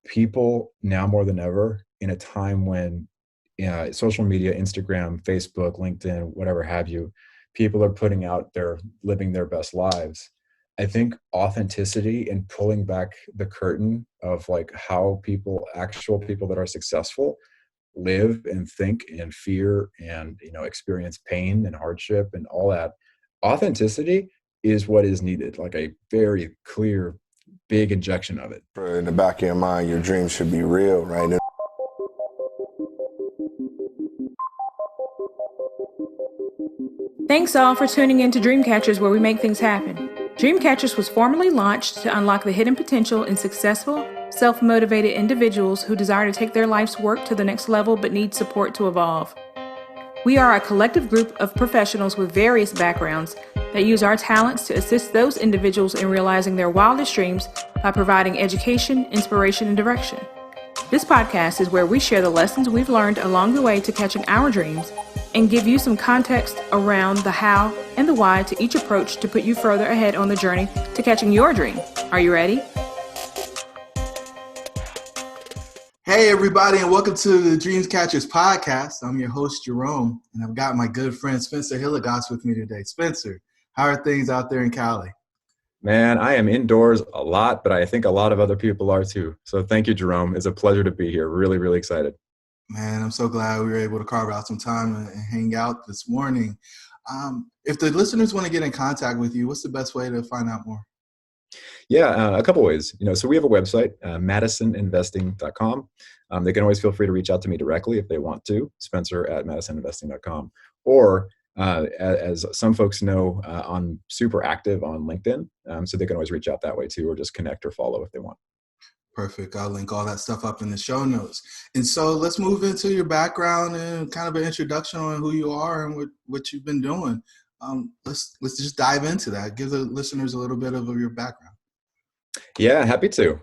people now more than ever in a time when social media, Instagram, Facebook, LinkedIn, whatever have you, people are putting out their living their best lives. I think authenticity and pulling back the curtain of like how actual people that are successful live and think and fear and experience pain and hardship and all that. Authenticity is what is needed, like a very clear, big injection of it. In the back of your mind, your dreams should be real, right? Thanks all for tuning in to Dreamcatchers, where we make things happen. Dreamcatchers was formally launched to unlock the hidden potential in successful, self-motivated individuals who desire to take their life's work to the next level but need support to evolve. We are a collective group of professionals with various backgrounds that use our talents to assist those individuals in realizing their wildest dreams by providing education, inspiration, and direction. This podcast is where we share the lessons we've learned along the way to catching our dreams and give you some context around the how and the why to each approach to put you further ahead on the journey to catching your dream. Are you ready? Hey, everybody, and welcome to the Dreams Catchers podcast. I'm your host, Jerome, and I've got my good friend, Spencer Hilligoss, with me today. Spencer, how are things out there in Cali? Man, I am indoors a lot, but I think a lot of other people are too. So thank you, Jerome. It's a pleasure to be here. Really, really excited. Man, I'm so glad we were able to carve out some time and hang out this morning. If the listeners want to get in contact with you, what's the best way to find out more? Yeah, a couple ways. So we have a website, madisoninvesting.com. They can always feel free to reach out to me directly if they want to, spencer@madisoninvesting.com. Or as some folks know, I'm super active on LinkedIn, so they can always reach out that way too, or just connect or follow if they want. Perfect. I'll link all that stuff up in the show notes. And so let's move into your background and kind of an introduction on who you are and what you've been doing. Let's just dive into that. Give the listeners a little bit of your background. Yeah, happy to.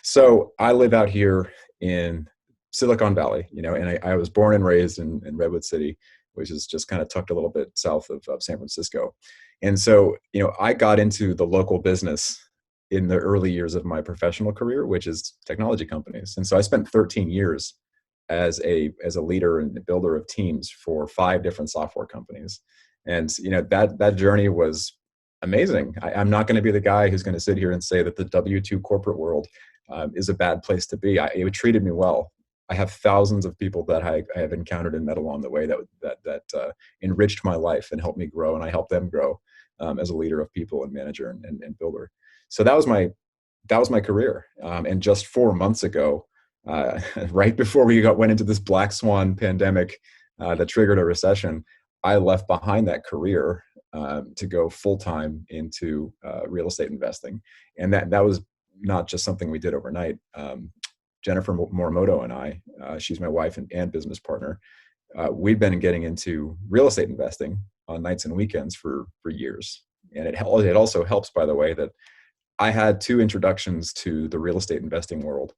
So I live out here in Silicon Valley, and I was born and raised in Redwood City, which is just kind of tucked a little bit south of San Francisco. And so, I got into the local business in the early years of my professional career, which is technology companies. And so I spent 13 years as a leader and builder of teams for 5 different software companies. And, that journey was amazing. I'm not going to be the guy who's going to sit here and say that the W-2 corporate world is a bad place to be. It treated me well. I have thousands of people that I have encountered and met along the way that enriched my life and helped me grow, and I helped them grow as a leader of people and manager and builder. So that was my career. And just 4 months ago, right before we went into this black swan pandemic that triggered a recession, I left behind that career to go full time into real estate investing, and that was not just something we did overnight. Jennifer Morimoto and I, she's my wife and business partner, we've been getting into real estate investing on nights and weekends for years. And it also helps, by the way, that I had 2 introductions to the real estate investing world,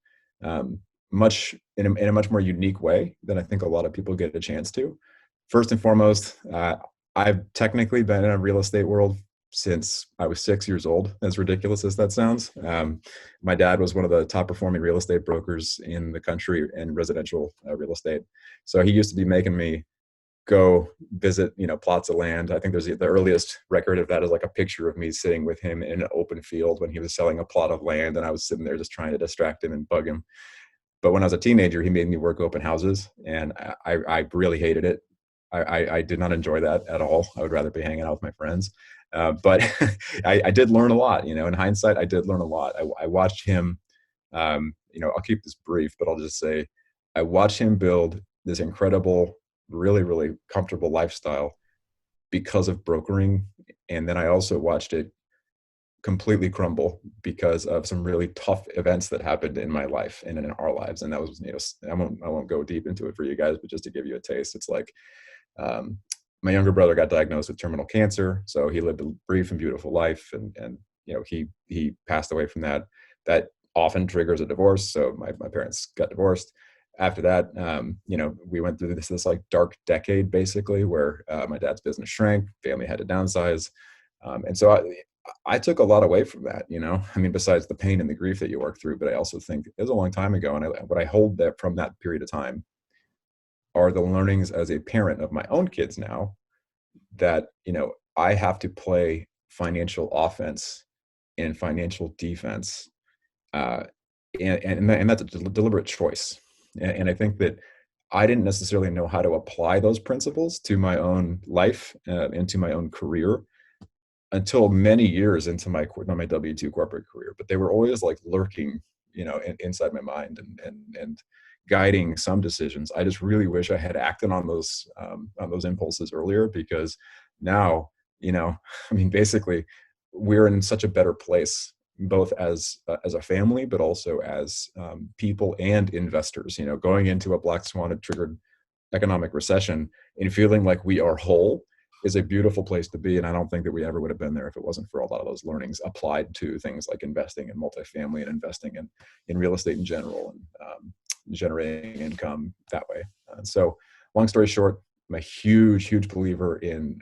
much in a much more unique way than I think a lot of people get a chance to. First and foremost, I've technically been in a real estate world since I was 6 years old, as ridiculous as that sounds. My dad was one of the top performing real estate brokers in the country in residential real estate. So he used to be making me go visit, plots of land. I think there's the earliest record of that is like a picture of me sitting with him in an open field when he was selling a plot of land, and I was sitting there just trying to distract him and bug him. But when I was a teenager, he made me work open houses, and I really hated it. I did not enjoy that at all. I would rather be hanging out with my friends. But I did learn a lot, in hindsight, I did learn a lot. I watched him, I'll keep this brief, but I'll just say, I watched him build this incredible, really, really comfortable lifestyle because of brokering. And then I also watched it completely crumble because of some really tough events that happened in my life and in our lives. And that was, I won't go deep into it for you guys, but just to give you a taste, it's like, my younger brother got diagnosed with terminal cancer. So he lived a brief and beautiful life. And he passed away from that. That often triggers a divorce. So my parents got divorced. After that, we went through this like dark decade, basically, where my dad's business shrank, family had to downsize. And so I took a lot away from that, I mean, besides the pain and the grief that you work through, but I also think it was a long time ago. And what I hold that from that period of time are the learnings as a parent of my own kids now, that, I have to play financial offense and financial defense. Uh, and that's a deliberate choice. And I think that I didn't necessarily know how to apply those principles to my own life, and to my own career until many years into my W-2 corporate career. But they were always like lurking, inside my mind, and guiding some decisions. I just really wish I had acted on those impulses earlier, because now, I mean, basically, we're in such a better place, both as a family, but also as people and investors. Going into a black swan triggered economic recession and feeling like we are whole is a beautiful place to be. And I don't think that we ever would have been there if it wasn't for a lot of those learnings applied to things like investing in multifamily and investing in real estate in general, and generating income that way. So long story short, I'm a huge believer in,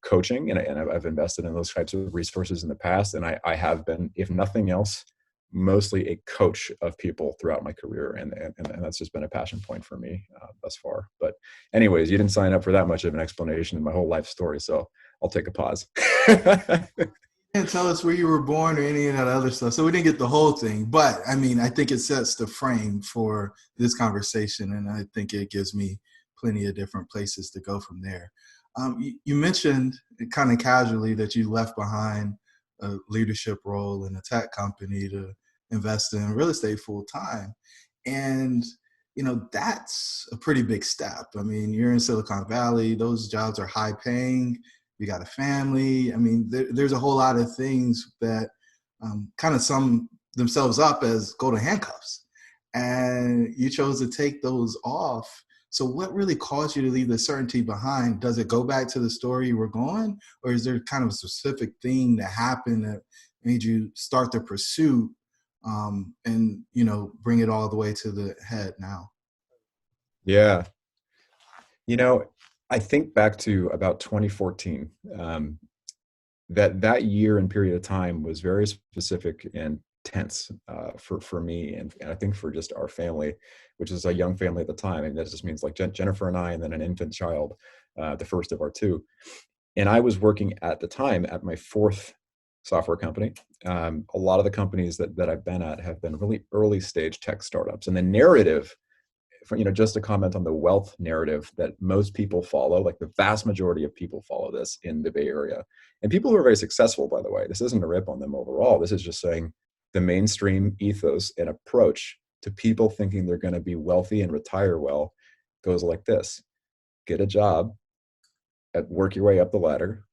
coaching, and I've invested in those types of resources in the past. And I have been, if nothing else, mostly a coach of people throughout my career. And that's just been a passion point for me thus far. But anyways, you didn't sign up for that much of an explanation of my whole life story. So I'll take a pause. Can't tell us where you were born or any of that other stuff. So we didn't get the whole thing. But I mean, I think it sets the frame for this conversation. And I think it gives me plenty of different places to go from there. You mentioned kind of casually that you left behind a leadership role in a tech company to invest in real estate full time. And, that's a pretty big step. I mean, you're in Silicon Valley, those jobs are high paying, you got a family. I mean, there's a whole lot of things that kind of sum themselves up as golden handcuffs. And you chose to take those off. So what really caused you to leave the certainty behind? Does it go back to the story you were going, or is there kind of a specific thing that happened that made you start the pursuit, and, bring it all the way to the head now? Yeah. I think back to about 2014, that year and period of time was very specific and tense for me, and I think for just our family, which is a young family at the time. And that just means like Jennifer and I, and then an infant child, the first of our two. And I was working at the time at my fourth software company. A lot of the companies that I've been at have been really early stage tech startups. And the narrative, just to comment on the wealth narrative that most people follow, like the vast majority of people follow this in the Bay Area. And people who are very successful, by the way, this isn't a rip on them overall. This is just saying the mainstream ethos and approach to people thinking they're going to be wealthy and retire well goes like this: get a job, work your way up the ladder,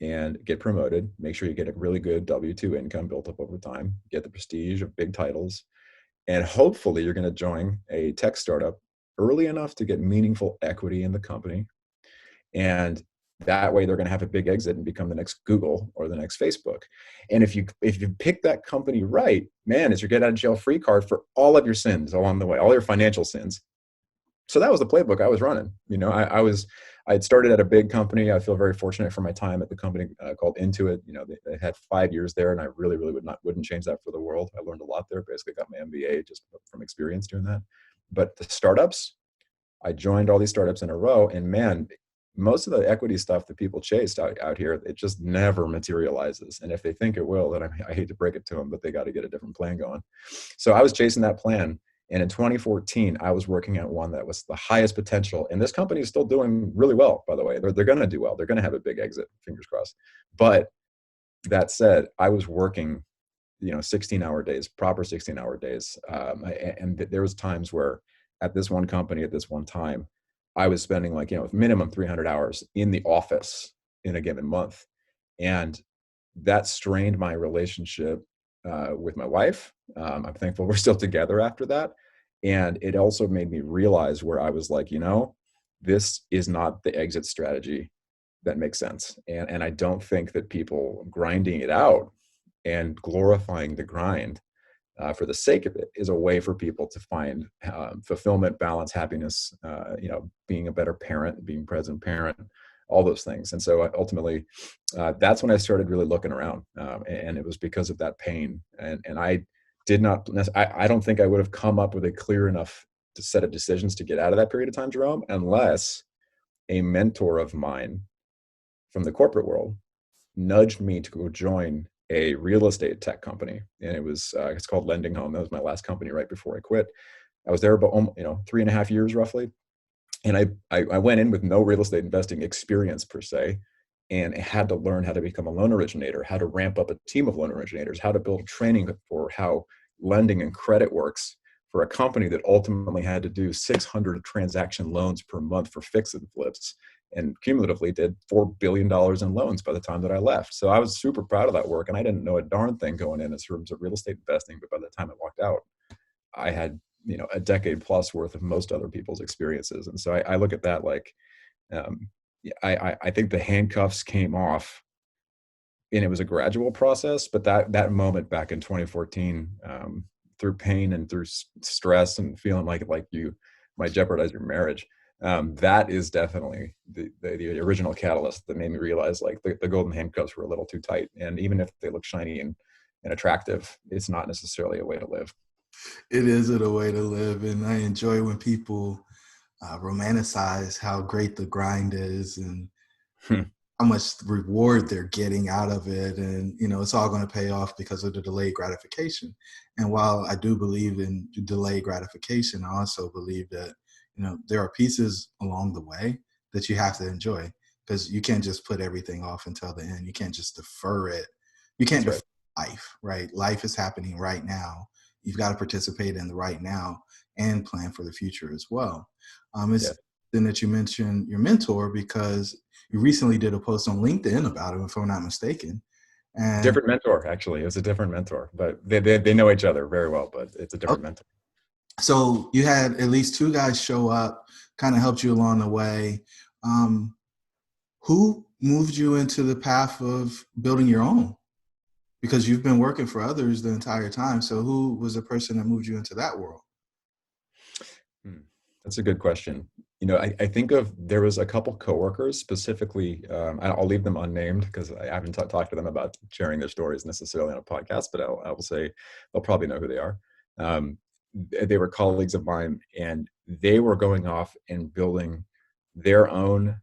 and get promoted. Make sure you get a really good W-2 income built up over time, get the prestige of big titles, and hopefully you're going to join a tech startup early enough to get meaningful equity in the company. And that way they're going to have a big exit and become the next Google or the next Facebook. And if you pick that company right, man, it's your get out of jail free card for all of your sins along the way, all your financial sins. So that was the playbook I was running. I had started at a big company. I feel very fortunate for my time at the company called Intuit. They had 5 years there, and I really wouldn't change that for the world. I learned a lot there. Basically got my MBA just from experience doing that. But the startups, I joined all these startups in a row, and man, most of the equity stuff that people chased out here, it just never materializes. And if they think it will, then I hate to break it to them, but they got to get a different plan going. So I was chasing that plan. And in 2014, I was working at one that was the highest potential. And this company is still doing really well, by the way. They're going to do well. They're going to have a big exit, fingers crossed. But that said, I was working, 16-hour days, proper 16-hour days. And there was times where at this one company, at this one time, I was spending minimum 300 hours in the office in a given month. And that strained my relationship with my wife. I'm thankful we're still together after that. And it also made me realize where I was like, this is not the exit strategy that makes sense. And I don't think that people grinding it out and glorifying the grind for the sake of it is a way for people to find fulfillment, balance, happiness, being a better parent, being present parent, all those things. And so ultimately, that's when I started really looking around. And it was because of that pain. And I did not, I don't think I would have come up with a clear enough set of decisions to get out of that period of time, Jerome, unless a mentor of mine from the corporate world nudged me to go join a real estate tech company. And it was, it's called Lending Home. That was my last company right before I quit. I was there about 3.5 years roughly. And I went in with no real estate investing experience per se, and had to learn how to become a loan originator, how to ramp up a team of loan originators, how to build training for how lending and credit works for a company that ultimately had to do 600 transaction loans per month for fix and flips, and cumulatively did $4 billion in loans by the time that I left. So I was super proud of that work, and I didn't know a darn thing going in terms of real estate investing, but by the time I walked out, I had a decade plus worth of most other people's experiences. And so I look at that like, I think the handcuffs came off, and it was a gradual process, but that moment back in 2014, through pain and through stress and feeling like you might jeopardize your marriage, that is definitely the original catalyst that made me realize like the golden handcuffs were a little too tight. And even if they look shiny and attractive, it's not necessarily a way to live. It isn't a way to live. And I enjoy when people romanticize how great the grind is and how much reward they're getting out of it. And, it's all going to pay off because of the delayed gratification. And while I do believe in delayed gratification, I also believe that, there are pieces along the way that you have to enjoy, because you can't just put everything off until the end. You can't just defer it. You can't defer life, right? Life is happening right now. You've got to participate in the right now and plan for the future as well. It's then that you mentioned your mentor, because you recently did a post on LinkedIn about him, if I'm not mistaken. And different mentor, actually. It was a different mentor, but they know each other very well, but it's a different mentor. So you had at least two guys show up, kind of helped you along the way. Who moved you into the path of building your own? Because you've been working for others the entire time. So who was the person that moved you into that world? That's a good question. I think there was a couple coworkers specifically. I'll leave them unnamed because I haven't talked to them about sharing their stories necessarily on a podcast, but I will say they'll probably know who they are. They were colleagues of mine, and they were going off and building their own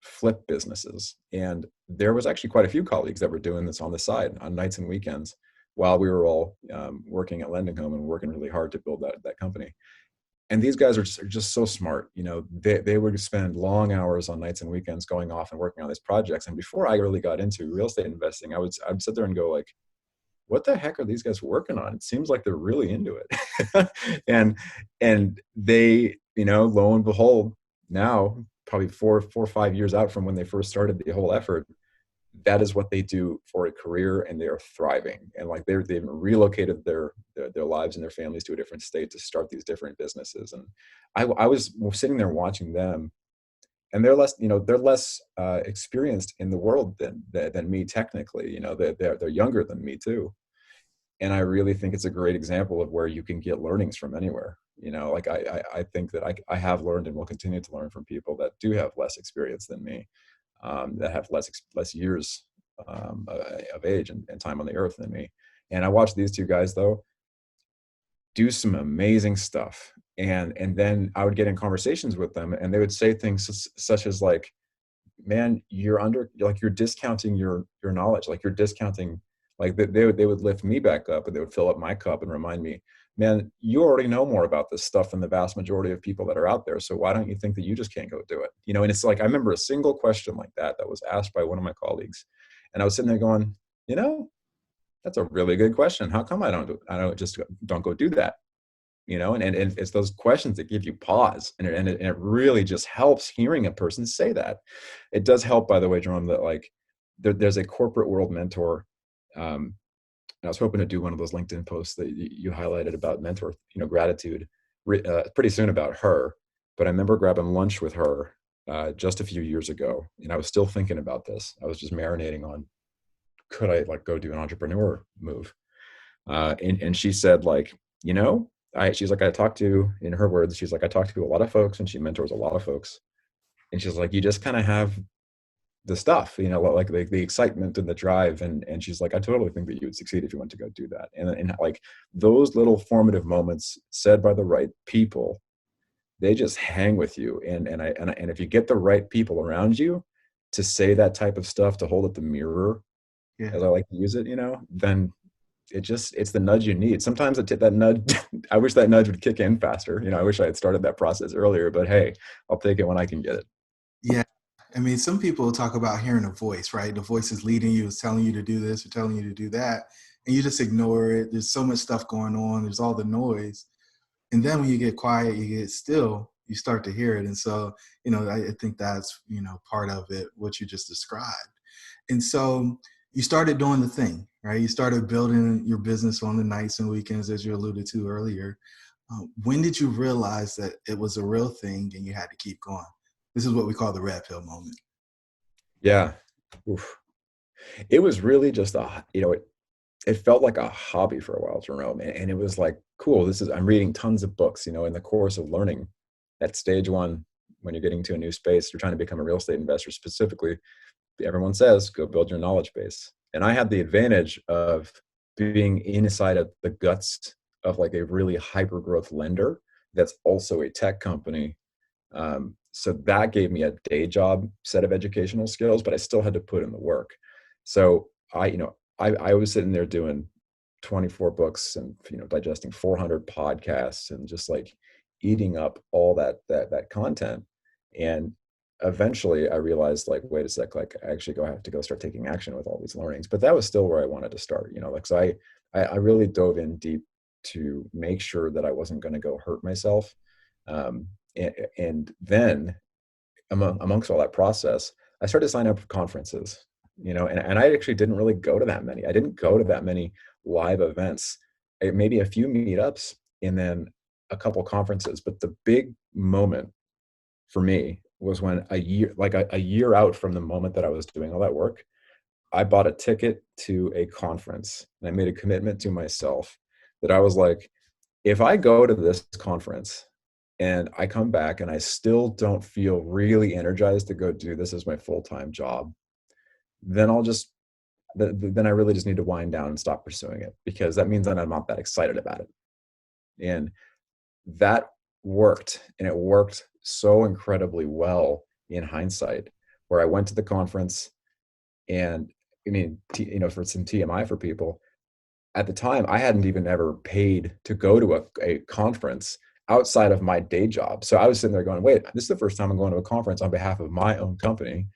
flip businesses. And there was actually quite a few colleagues that were doing this on the side on nights and weekends while we were all working at Lending Home and working really hard to build that company. And these guys are just so smart. They would spend long hours on nights and weekends going off and working on these projects. And before I really got into real estate investing, I'd sit there and go like, what the heck are these guys working on? It seems like they're really into it. and they, lo and behold, now probably 4 or 5 years out from when they first started the whole effort, that is what they do for a career, and they are thriving. And like they've relocated their lives and their families to a different state to start these different businesses. And I was sitting there watching them, and they're less experienced in the world than me technically. They're younger than me too. And I really think it's a great example of where you can get learnings from anywhere. Like I think that I have learned and will continue to learn from people that do have less experience than me, that have less years of age and time on the earth than me. And I watched these two guys though do some amazing stuff. And then I would get in conversations with them, and they would say things such as like, man, you're discounting your knowledge. Like you're discounting, like they would lift me back up, and they would fill up my cup and remind me, man, you already know more about this stuff than the vast majority of people that are out there. So why don't you think that you just can't go do it? And it's like, I remember a single question like that was asked by one of my colleagues. And I was sitting there going, that's a really good question. How come I don't go do that? And it's those questions that give you pause. And it really just helps hearing a person say that. It does help, by the way, Jerome, that like there's a corporate world mentor. And I was hoping to do one of those LinkedIn posts that you highlighted about mentor, gratitude, pretty soon about her. But I remember grabbing lunch with her just a few years ago, and I was still thinking about this. I was just marinating on, could I like go do an entrepreneur move? And she said like, she's like, I talked to, in her words, she's like, I talked to a lot of folks, and she mentors a lot of folks. And she's like, you just kind of have the stuff, like the excitement and the drive. And she's like, I totally think that you would succeed if you went to go do that. And like those little formative moments said by the right people, they just hang with you. And if you get the right people around you to say that type of stuff, to hold up the mirror, Yeah. as I like to use it, then it's the nudge you need. Sometimes that nudge, I wish that nudge would kick in faster. I wish I had started that process earlier, but hey, I'll take it when I can get it. Yeah. I mean, some people talk about hearing a voice, right? The voice is leading you, is telling you to do this or telling you to do that. And you just ignore it. There's so much stuff going on. There's all the noise. And then when you get quiet, you get still, you start to hear it. And so, I think that's, part of it, what you just described. And so you started doing the thing, right? You started building your business on the nights and weekends, as you alluded to earlier. When did you realize that it was a real thing and you had to keep going? This is what we call the red pill moment. Yeah. Oof. It was really just it felt like a hobby for a while, Jerome. And it was like, cool, I'm reading tons of books, in the course of learning at stage one, when you're getting to a new space, you're trying to become a real estate investor specifically. Everyone says, go build your knowledge base. And I had the advantage of being inside of the guts of like a really hyper growth lender that's also a tech company. So that gave me a day job set of educational skills, but I still had to put in the work. So I was sitting there doing 24 books and, digesting 400 podcasts and just like eating up all that content. And eventually I realized, like, wait a sec, like I actually have to go start taking action with all these learnings. But that was still where I wanted to start, like, so I really dove in deep to make sure that I wasn't going to go hurt myself. And then amongst all that process, I started to sign up for conferences, and I actually didn't really go to that many. I didn't go to that many live events, maybe a few meetups and then a couple conferences. But the big moment for me was when a year out from the moment that I was doing all that work, I bought a ticket to a conference and I made a commitment to myself that I was like, if I go to this conference and I come back and I still don't feel really energized to go do this as my full-time job, then then I really just need to wind down and stop pursuing it, because that means that I'm not that excited about it. And that worked, and it worked so incredibly well in hindsight, where I went to the conference. And I mean, for some TMI for people, at the time, I hadn't even ever paid to go to a conference outside of my day job. So I was sitting there going, wait, this is the first time I'm going to a conference on behalf of my own company.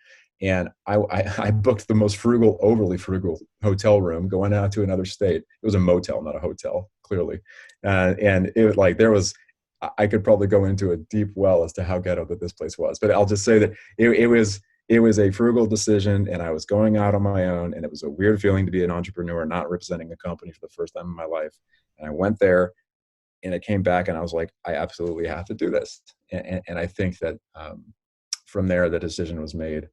And I booked the most frugal, overly frugal hotel room going out to another state. It was a motel, not a hotel, clearly. And it was like, I could probably go into a deep well as to how ghetto that this place was. But I'll just say that it was a frugal decision, and I was going out on my own, and it was a weird feeling to be an entrepreneur, not representing a company for the first time in my life. And I went there, and I came back, and I was like, I absolutely have to do this. And I think that from there, the decision was made.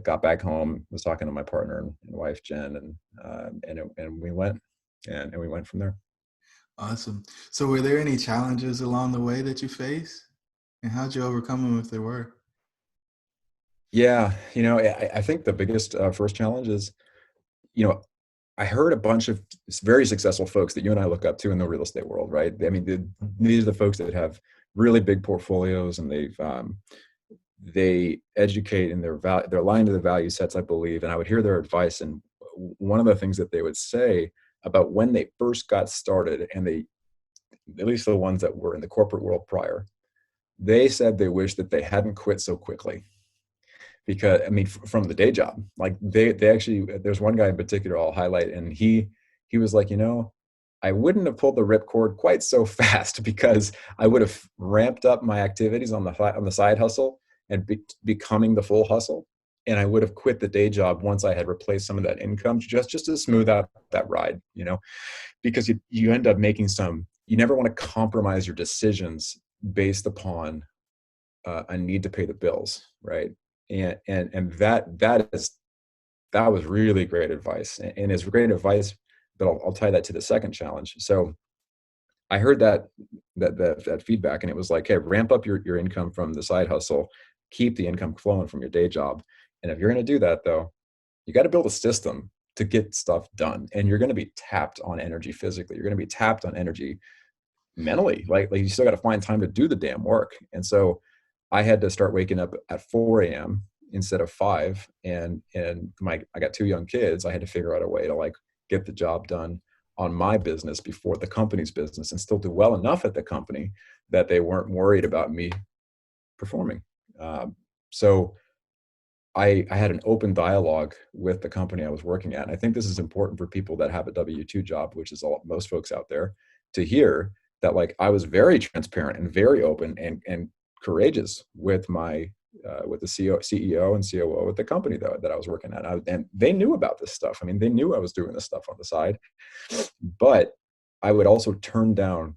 Got back home, was talking to my partner and wife, Jen, and we went, and we went from there. Awesome. So were there any challenges along the way that you faced, and how'd you overcome them if there were? Yeah, I think the biggest first challenge is, I heard a bunch of very successful folks that you and I look up to in the real estate world, right? I mean, these are the folks that have really big portfolios, and they educate, and they're aligned to the value sets, I believe. And I would hear their advice, and one of the things that they would say about when they first got started, and at least the ones that were in the corporate world prior, they said they wished that they hadn't quit so quickly. Because I mean, from the day job, like they actually, there's one guy in particular I'll highlight, and he was like, I wouldn't have pulled the ripcord quite so fast, because I would have ramped up my activities on the side hustle and becoming the full hustle, and I would have quit the day job once I had replaced some of that income, just to smooth out that ride, because you end up making you never want to compromise your decisions based upon a need to pay the bills, right? And that was really great advice, and it's great advice. But I'll tie that to the second challenge. So I heard that feedback, and it was like, hey, ramp up your income from the side hustle, keep the income flowing from your day job, And if you're going to do that, though, you got to build a system to get stuff done. And you're going to be tapped on energy physically. You're going to be tapped on energy mentally. Like you still got to find time to do the damn work. And so I had to start waking up at 4 a.m. instead of 5. And I got 2 young kids. I had to figure out a way to like get the job done on my business before the company's business and still do well enough at the company that they weren't worried about me performing. So I had an open dialogue with the company I was working at. And I think this is important for people that have a W-2 job, which is most folks out there, to hear that like I was very transparent and very open and courageous with my with the CEO and COO at the company that I was working at. And they knew about this stuff. I mean, they knew I was doing this stuff on the side, but I would also turn down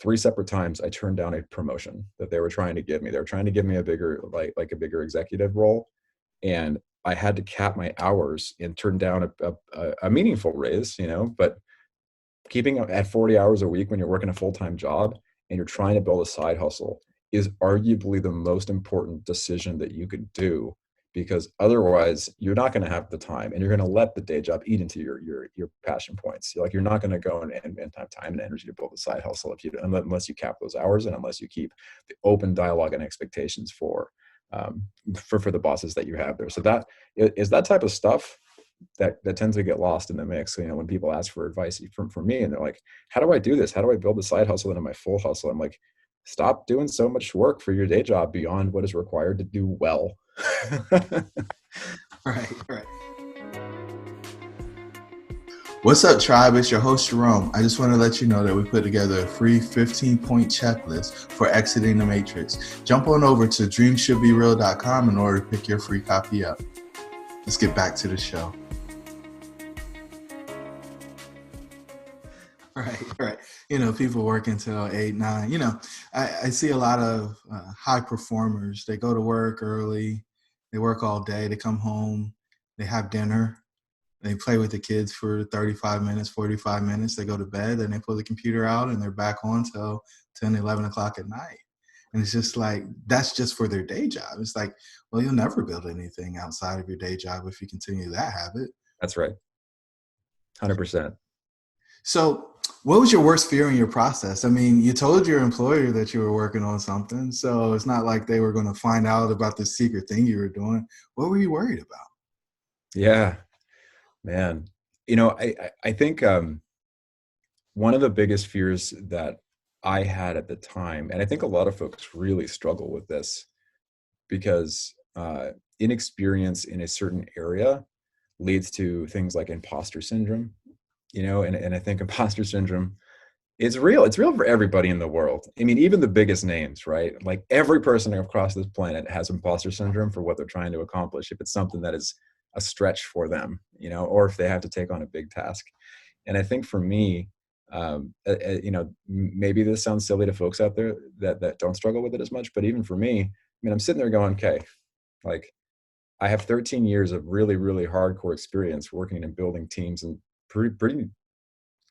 3 separate times. I turned down a promotion that they were trying to give me. They were trying to give me a bigger, like a bigger executive role. And I had to cap my hours and turn down a meaningful raise, but keeping at 40 hours a week when you're working a full-time job and you're trying to build a side hustle is arguably the most important decision that you could do, because otherwise you're not going to have the time and you're going to let the day job eat into your passion points. You're not going to go and have time and energy to build a side hustle unless you cap those hours and unless you keep the open dialogue and expectations for the bosses that you have there. So that is that type of stuff that tends to get lost in the mix. When people ask for advice from me and they're like, how do I do this? How do I build a side hustle into my full hustle? I'm like, stop doing so much work for your day job beyond what is required to do well. Right. What's up, tribe? It's your host, Jerome. I just want to let you know that we put together a free 15-point checklist for exiting the matrix. Jump on over to dreamshouldbereal.com in order to pick your free copy up. Let's get back to the show. Right. People work until 8, 9. I see a lot of high performers. They go to work early. They work all day. They come home. They have dinner. They play with the kids for 35 minutes, 45 minutes. They go to bed and they pull the computer out and they're back on till 10, 11 o'clock at night. And it's just like, that's just for their day job. It's like, well, you'll never build anything outside of your day job if you continue that habit. That's right. 100%. So what was your worst fear in your process? I mean, you told your employer that you were working on something, so it's not like they were going to find out about this secret thing you were doing. What were you worried about? Yeah, man. I think one of the biggest fears that I had at the time, and I think a lot of folks really struggle with this, because inexperience in a certain area leads to things like imposter syndrome, and I think imposter syndrome is real. It's real for everybody in the world. I mean, even the biggest names, right? Like every person across this planet has imposter syndrome for what they're trying to accomplish, if it's something that is a stretch for them, or if they have to take on a big task. And I think for me, maybe this sounds silly to folks out there that don't struggle with it as much, but even for me, I mean, I'm sitting there going, okay, like I have 13 years of really, really hardcore experience working and building teams in pretty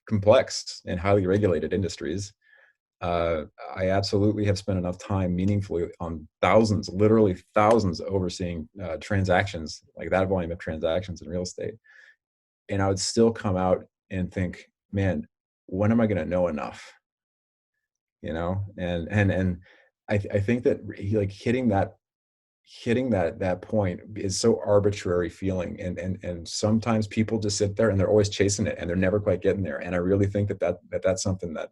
complex and highly regulated industries. I absolutely have spent enough time meaningfully on literally thousands, overseeing transactions, like that volume of transactions in real estate. And I would still come out and think, man, when am I going to know enough? And I think that like hitting that point is so arbitrary feeling. And sometimes people just sit there and they're always chasing it and they're never quite getting there. And I really think that's something that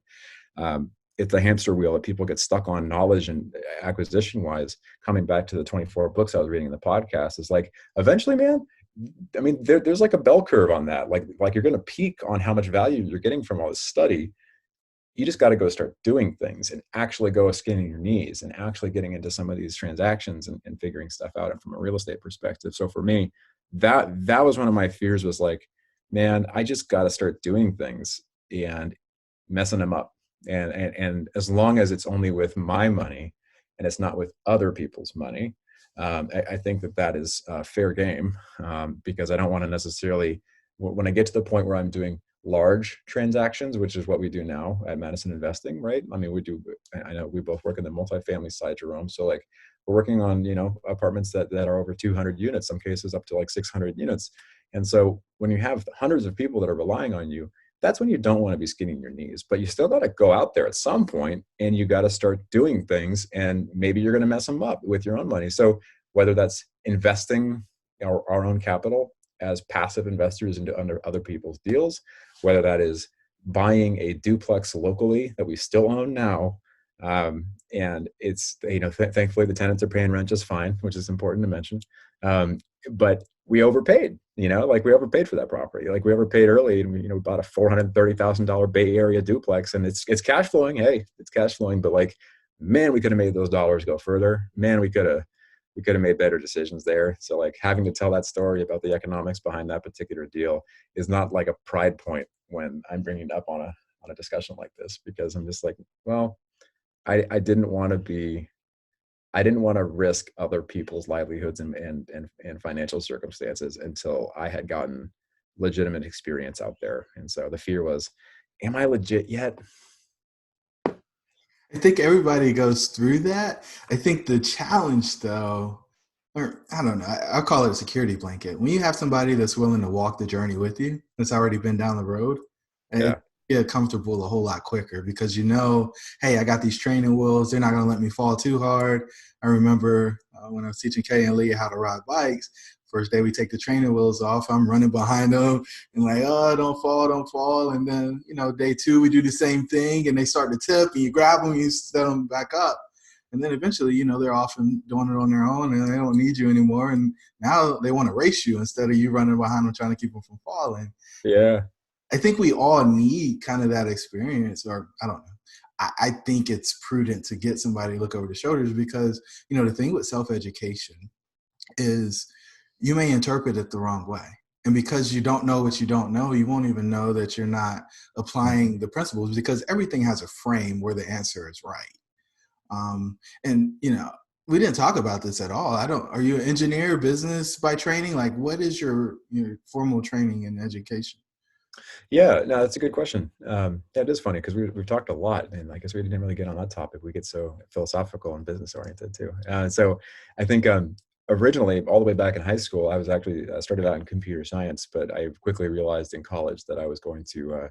it's a hamster wheel that people get stuck on, knowledge and acquisition wise. Coming back to the 24 books I was reading in the podcast, is like, eventually, man, I mean, there's like a bell curve on that. Like you're going to peak on how much value you're getting from all this study. You just got to go start doing things and actually go skinning your knees and actually getting into some of these transactions and figuring stuff out, and from a real estate perspective. So for me, that was one of my fears, was like, man, I just got to start doing things and messing them up. And as long as it's only with my money and it's not with other people's money, I think that is fair game, because I don't want to necessarily, when I get to the point where I'm doing large transactions, which is what we do now at Madison Investing, right? I mean, I know we both work in the multifamily side, Jerome. So like we're working on, apartments that are over 200 units, some cases up to like 600 units. And so when you have hundreds of people that are relying on you, that's when you don't want to be skinning your knees, but you still got to go out there at some point and you got to start doing things, and maybe you're going to mess them up with your own money. So whether that's investing our own capital as passive investors into under other people's deals, whether that is buying a duplex locally that we still own now, and it's, thankfully the tenants are paying rent just fine, which is important to mention. But we overpaid, like we overpaid for that property. Like we overpaid early, and we bought a $430,000 Bay Area duplex, and it's cash flowing. Hey, it's cash flowing, but like, man, we could have made those dollars go further. Man, we could have made better decisions there. So like having to tell that story about the economics behind that particular deal is not like a pride point when I'm bringing it up on a discussion like this, because I'm just like, well, I didn't want to risk other people's livelihoods and financial circumstances until I had gotten legitimate experience out there. And so the fear was, am I legit yet? I think everybody goes through that. I think the challenge, though, or I don't know, I'll call it a security blanket. When you have somebody that's willing to walk the journey with you, that's already been down the road, and Yeah. you get comfortable a whole lot quicker because hey, I got these training wheels. They're not going to let me fall too hard. I remember when I was teaching Kay and Leah how to ride bikes, first day we take the training wheels off, I'm running behind them and like, oh, don't fall. And then, day two, we do the same thing and they start to tip and you grab them and you set them back up. And then eventually, they're often doing it on their own and they don't need you anymore. And now they want to race you instead of you running behind them trying to keep them from falling. Yeah. I think we all need kind of that experience, or I don't know. I think it's prudent to get somebody to look over the shoulders because, the thing with self-education is you may interpret it the wrong way. And because you don't know what you don't know, you won't even know that you're not applying the principles because everything has a frame where the answer is right. And, we didn't talk about this at all. Are you an engineer, business by training? Like, what is your formal training in education? Yeah, no, that's a good question. Yeah, it is funny because we've talked a lot, and I guess we didn't really get on that topic. We get so philosophical and business oriented too. So I think originally, all the way back in high school, I was actually started out in computer science, but I quickly realized in college that I was going to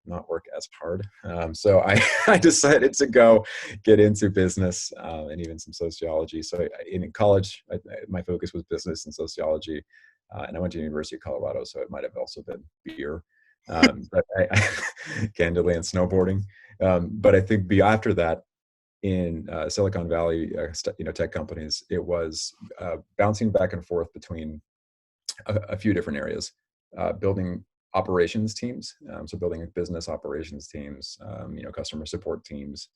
not work as hard. So I decided to go get into business and even some sociology. So in college, my focus was business and sociology, and I went to University of Colorado, so it might have also been beer. But candidly, and snowboarding. But I think after that, in Silicon Valley, tech companies, it was bouncing back and forth between a few different areas, building operations teams, so building business operations teams, customer support teams,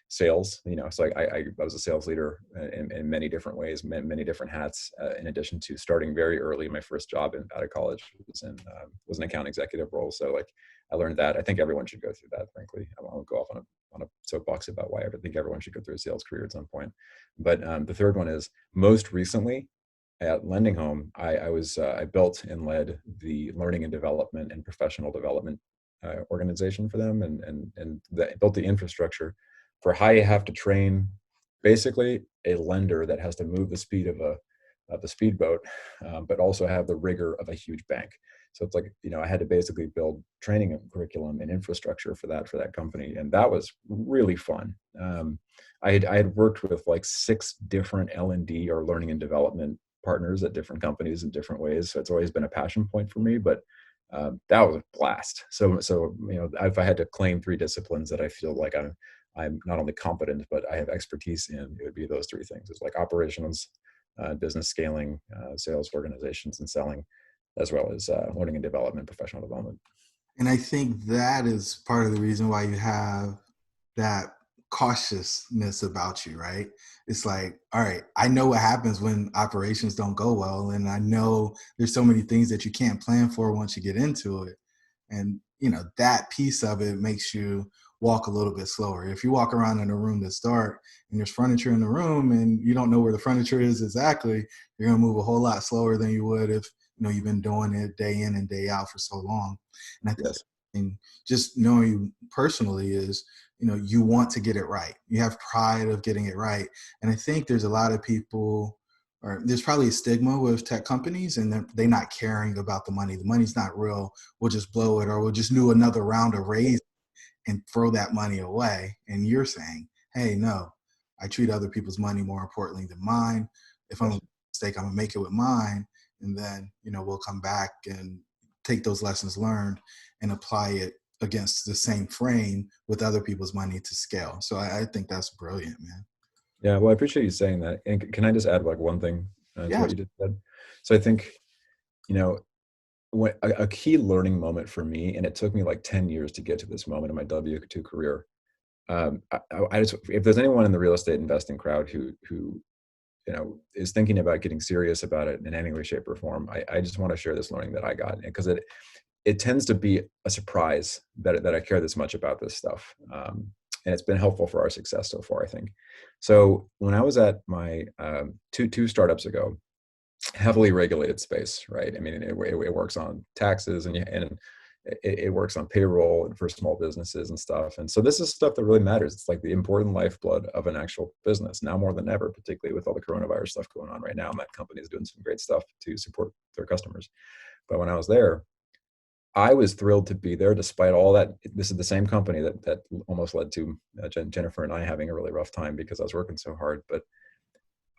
sales. So I was a sales leader in many different ways, many different hats. In addition to starting very early, my first job out of college was an account executive role. So like I learned that. I think everyone should go through that. Frankly, I won't go off on a soapbox about why I think everyone should go through a sales career at some point. But the third one is most recently at Lending Home, I built and led the learning and development and professional development organization for them, and built the infrastructure for how you have to train basically a lender that has to move the speed of a speedboat, but also have the rigor of a huge bank. So it's like, I had to basically build training curriculum and infrastructure for that company, and that was really fun. I had worked with like 6 different L&D or learning and development partners at different companies in different ways. So it's always been a passion point for me, but that was a blast. So if I had to claim 3 disciplines that I feel like I'm not only competent, but I have expertise in, it would be those 3 things. It's like operations, business scaling, sales organizations and selling, as well as learning and development, professional development. And I think that is part of the reason why you have that cautiousness about you, right? It's like, all right, I know what happens when operations don't go well. And I know there's so many things that you can't plan for once you get into it. And, that piece of it makes you walk a little bit slower. If you walk around in a room that's dark and there's furniture in the room and you don't know where the furniture is exactly, you're going to move a whole lot slower than you would if, you've been doing it day in and day out for so long. And I think Yes. and just knowing you personally is, you want to get it right. You have pride of getting it right. And I think there's a lot of people, or there's probably a stigma with tech companies, and they're not caring about the money. The money's not real. We'll just blow it, or we'll just do another round of raise and throw that money away. And you're saying, hey, no, I treat other people's money more importantly than mine. If I'm a mistake, I'm gonna make it with mine. And then, we'll come back and take those lessons learned and apply it against the same frame with other people's money to scale. So I think that's brilliant, man. Yeah, well, I appreciate you saying that. And can I just add like one thing to Yeah. what you just said? So I think, you know, when a key learning moment for me, and it took me like 10 years to get to this moment in my W-2 career. I just, if there's anyone in the real estate investing crowd who is thinking about getting serious about it in any way, shape, or form, I just want to share this learning that I got, because it tends to be a surprise that I care this much about this stuff. And it's been helpful for our success so far, I think. So when I was at my two startups ago, heavily regulated space, right? I mean, it works on taxes and it works on payroll and for small businesses and stuff. And so this is stuff that really matters. It's like the important lifeblood of an actual business now more than ever, particularly with all the coronavirus stuff going on right now. And that company is doing some great stuff to support their customers. But when I was there, I was thrilled to be there despite all that. This is the same company that almost led to Jennifer and I having a really rough time because I was working so hard. But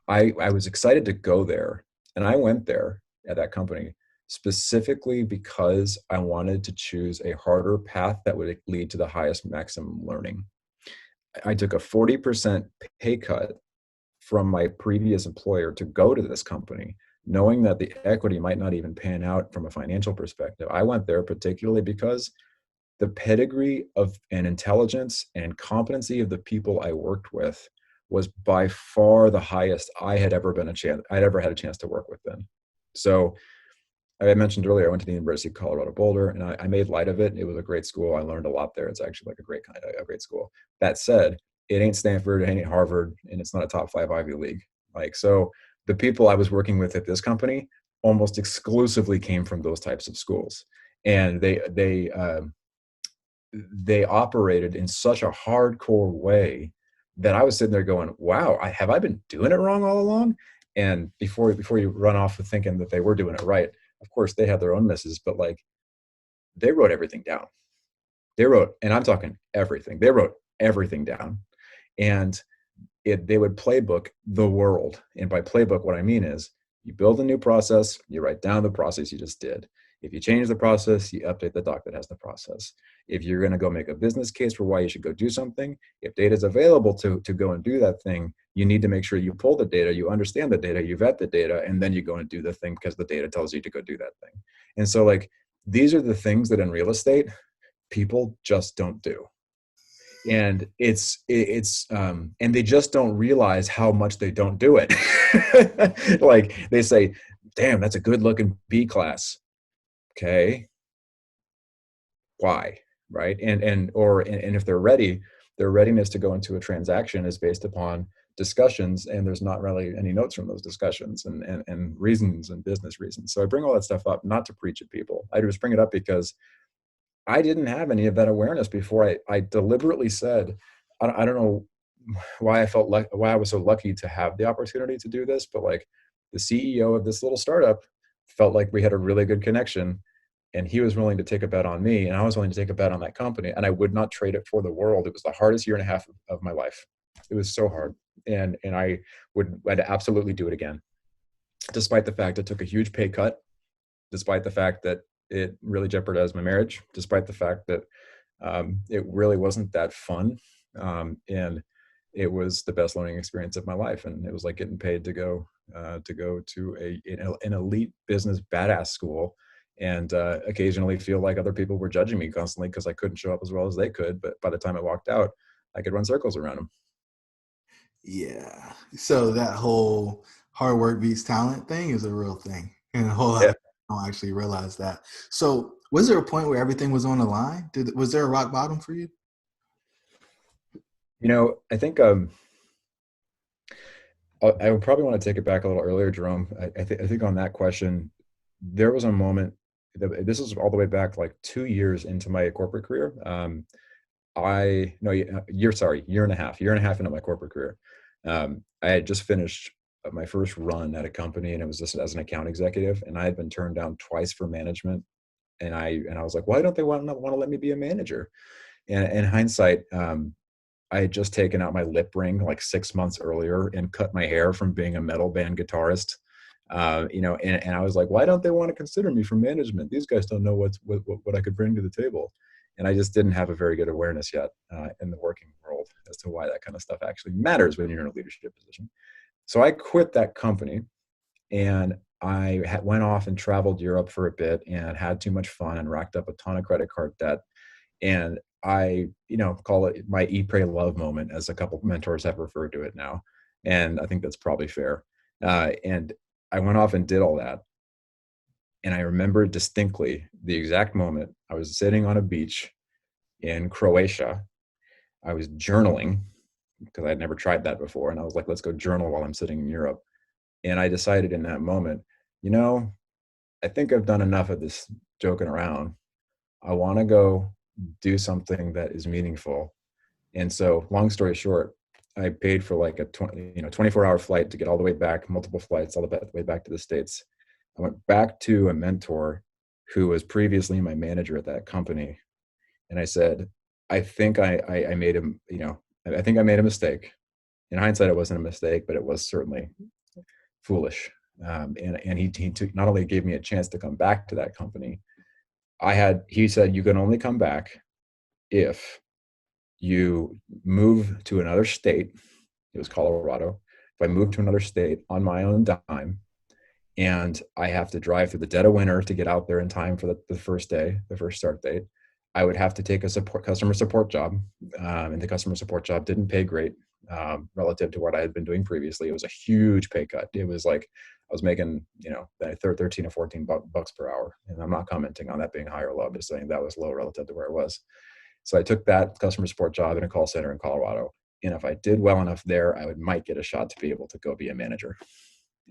I was excited to go there. And I went there at that company specifically because I wanted to choose a harder path that would lead to the highest maximum learning. I took a 40% pay cut from my previous employer to go to this company, knowing that the equity might not even pan out from a financial perspective. I went there particularly because the pedigree of and intelligence and competency of the people I worked with was by far the highest I'd ever had a chance to work with them. So I mentioned earlier, I went to the University of Colorado Boulder, and I made light of it. It was a great school. I learned a lot there. It's actually like a great school. That said, it ain't Stanford, it ain't Harvard, and it's not a top 5 Ivy League. So the people I was working with at this company almost exclusively came from those types of schools, and they operated in such a hardcore way that I was sitting there going, wow, have I been doing it wrong all along? And before you run off with thinking that they were doing it right, of course they had their own misses, but like they wrote everything down. And I'm talking everything. They wrote everything down, and they would playbook the world. And by playbook, what I mean is you build a new process, you write down the process you just did. If you change the process, you update the doc that has the process. If you're going to go make a business case for why you should go do something, if data is available to go and do that thing, you need to make sure you pull the data, you understand the data, you vet the data, and then you go and do the thing because the data tells you to go do that thing. And so like, these are the things that in real estate, people just don't do. And and they just don't realize how much they don't do it. Like they say, damn, that's a good looking B class. Okay. Why? Right. And if they're ready, their readiness to go into a transaction is based upon discussions, and there's not really any notes from those discussions and reasons and business reasons. So I bring all that stuff up not to preach at people. I just bring it up because I didn't have any of that awareness before. I deliberately said, I don't know why why I was so lucky to have the opportunity to do this, but like the CEO of this little startup felt like we had a really good connection, and he was willing to take a bet on me, and I was willing to take a bet on that company, and I would not trade it for the world. It was the hardest year and a half of my life. It was so hard, and I'd absolutely do it again, despite the fact it took a huge pay cut, despite the fact that it really jeopardized my marriage, despite the fact that it really wasn't that fun. And it was the best learning experience of my life. And it was like getting paid to go to an elite business badass school, and occasionally feel like other people were judging me constantly because I couldn't show up as well as they could. But by the time I walked out, I could run circles around them. Yeah. So that whole hard work beats talent thing is a real thing. And a whole lot of people don't actually realize that. So was there a point where everything was on the line? Was there a rock bottom for you? I think I would probably want to take it back a little earlier, Jerome. I think on that question, there was a moment, this was all the way back like 2 years into my corporate career. year and a half into my corporate career. I had just finished my first run at a company, and it was just as an account executive, and I had been turned down twice for management. And I was like, why don't they want to let me be a manager? And in hindsight, I had just taken out my lip ring like 6 months earlier and cut my hair from being a metal band guitarist. And I was like, why don't they want to consider me for management? These guys don't know what I could bring to the table. And I just didn't have a very good awareness yet in the working world as to why that kind of stuff actually matters when you're in a leadership position. So I quit that company, and I went off and traveled Europe for a bit and had too much fun and racked up a ton of credit card debt. And I, call it my eat, pray, love moment, as a couple of mentors have referred to it now. And I think that's probably fair. And I went off and did all that. And I remember distinctly the exact moment I was sitting on a beach in Croatia. I was journaling because I'd never tried that before. And I was like, let's go journal while I'm sitting in Europe. And I decided in that moment, I think I've done enough of this joking around. I want to go do something that is meaningful. And so, long story short, I paid for like a 24-hour flight to get all the way back, multiple flights all the way back to the States. I went back to a mentor who was previously my manager at that company. And I said, I think I made him, I think I made a mistake. In hindsight, it wasn't a mistake, but it was certainly foolish. And he took, not only gave me a chance to come back to that company, he said, you can only come back if you move to another state. It was Colorado. If I move to another state on my own dime, and I have to drive through the dead of winter to get out there in time for the first day, the first start date, I would have to take a customer support job. And the customer support job didn't pay great relative to what I had been doing previously. It was a huge pay cut. It was like I was making, 13 or 14 bucks per hour. And I'm not commenting on that being high or low. I'm just saying that was low relative to where it was. So I took that customer support job in a call center in Colorado. And if I did well enough there, I might get a shot to be able to go be a manager.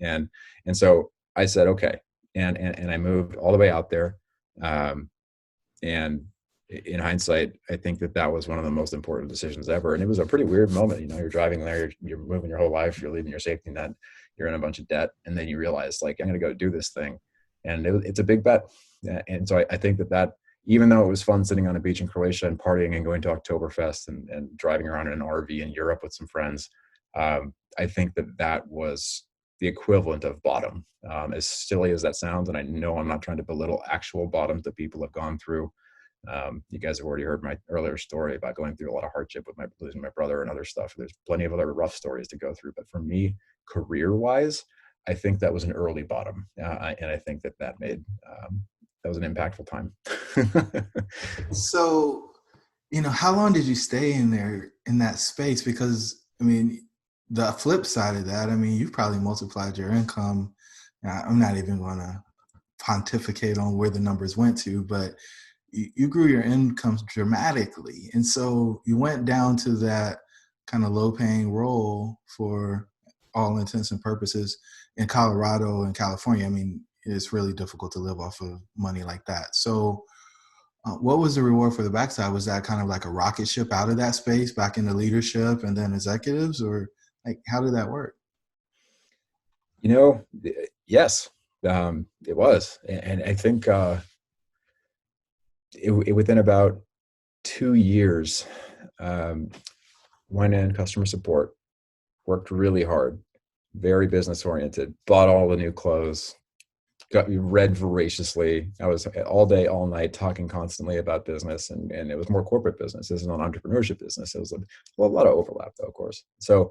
And so I said, okay. And I moved all the way out there. And in hindsight, I think that was one of the most important decisions ever. And it was a pretty weird moment. You're driving there, you're moving your whole life, you're leaving your safety net, you're in a bunch of debt. And then you realize, like, I'm going to go do this thing. And it's a big bet. And so I think that even though it was fun sitting on a beach in Croatia and partying and going to Oktoberfest and driving around in an RV in Europe with some friends, I think that was the equivalent of bottom, as silly as that sounds. And I know I'm not trying to belittle actual bottoms that people have gone through. You guys have already heard my earlier story about going through a lot of hardship with losing my brother and other stuff. There's plenty of other rough stories to go through. But for me, career-wise, I think that was an early bottom. And I think that was an impactful time. So, how long did you stay in there in that space? Because, the flip side of that, you've probably multiplied your income. I'm not even going to pontificate on where the numbers went to, but you grew your income dramatically. And so you went down to that kind of low paying role for all intents and purposes in Colorado and California. It's really difficult to live off of money like that. So what was the reward for the backside? Was that kind of like a rocket ship out of that space back into leadership and then executives, or like, how did that work? Yes, it was. And I think within about 2 years, went in customer support, worked really hard, very business oriented, bought all the new clothes, read voraciously. I was all day, all night talking constantly about business, and it was more corporate business. This is not entrepreneurship business. It was a lot of overlap, though, of course. So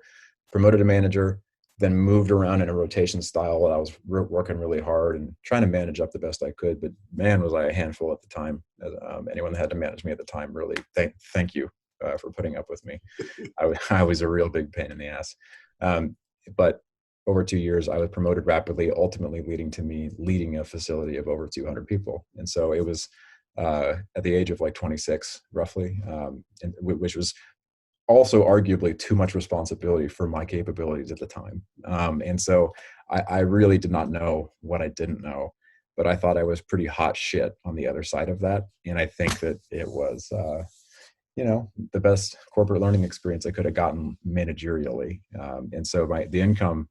promoted to manager, then moved around in a rotation style while I was working really hard and trying to manage up the best I could. But man, was I a handful at the time. Anyone that had to manage me at the time, really, thank you for putting up with me. I was a real big pain in the ass. But over 2 years, I was promoted rapidly, ultimately leading to me leading a facility of over 200 people. And so it was at the age of like 26, roughly, which was also arguably too much responsibility for my capabilities at the time. And so I really did not know what I didn't know, but I thought I was pretty hot shit on the other side of that. And I think that it was the best corporate learning experience I could have gotten managerially. And so the income